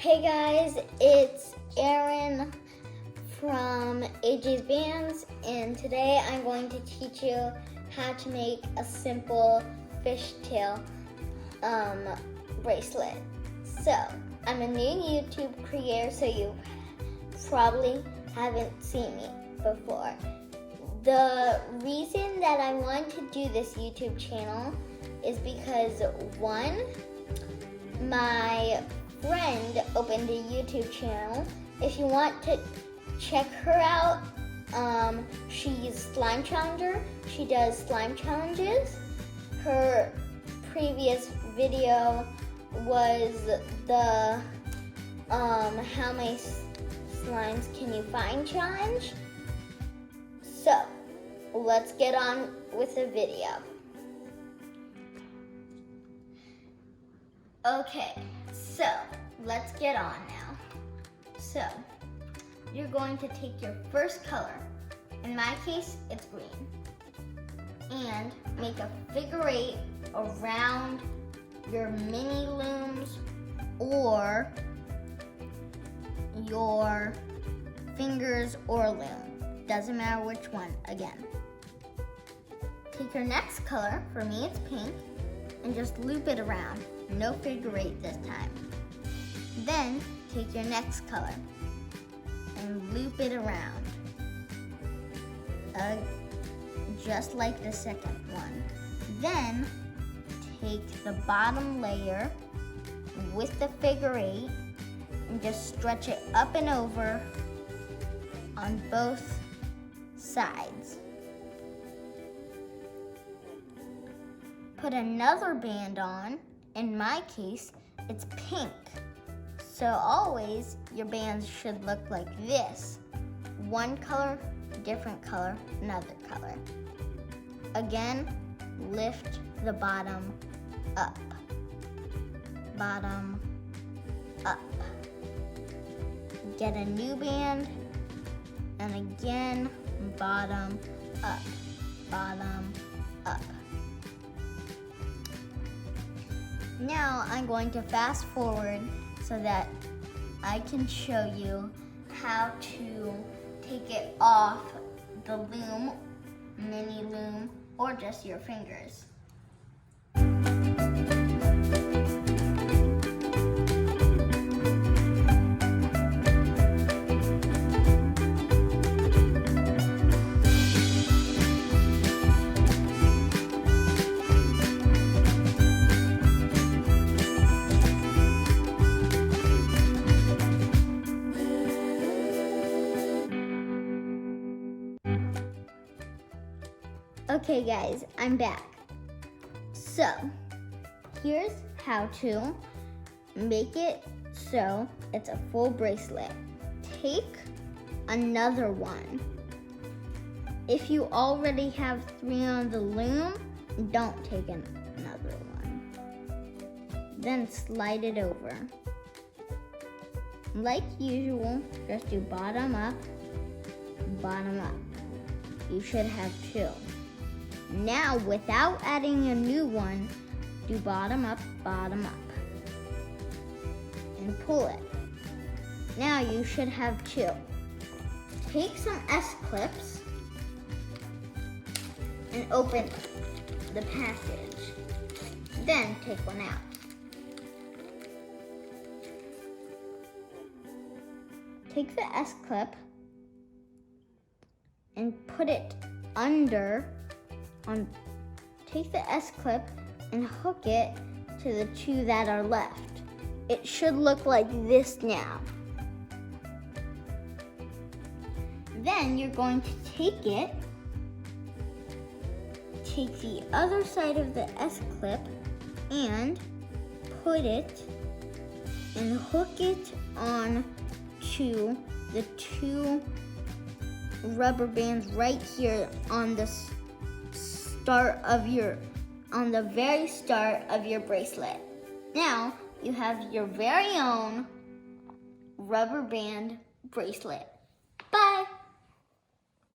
Hey guys, it's Aaron from AJ's Bands, and today I'm going to teach you how to make a simple fishtail bracelet. So, I'm a new YouTube creator, so you probably haven't seen me before. The reason that I want to do this YouTube channel is because one, my friend opened a YouTube channel. If you want to check her out, she's Slime Challenger. She does slime challenges. Her previous video was the how many slimes can you find challenge. So let's get on with the video. Okay, so let's get on now. So you're going to take your first color, in my case it's green, and make a figure 8 around your mini looms or your fingers or loom. Doesn't matter which one, again. Take your next color, for me it's pink, and just loop it around. No figure 8 this time. Then take your next color and loop it around. Just like the second one. Then take the bottom layer with the figure 8 and just stretch it up and over on both sides. Put another band on. In my case, it's pink. So always your bands should look like this. One color, different color, another color. Again, lift the bottom up. Bottom up. Get a new band, and again, bottom up. Bottom up. Now I'm going to fast forward so that I can show you how to take it off the loom, mini loom, or just your fingers. Okay guys, I'm back. So, here's how to make it so it's a full bracelet. Take another one. If you already have 3 on the loom, don't take another one. Then slide it over. Like usual, just do bottom up, bottom up. You should have 2. Now, without adding a new one, do bottom up, and pull it. Now you should have 2. Take some S-clips and open the package. Then take one out. Take the S-clip and put it under. Take the S-clip and hook it to the 2 that are left. It should look like this now. Then you're going to take the other side of the S-clip and put it and hook it on to the 2 rubber bands right here on the very start of your bracelet. Now you have your very own rubber band bracelet.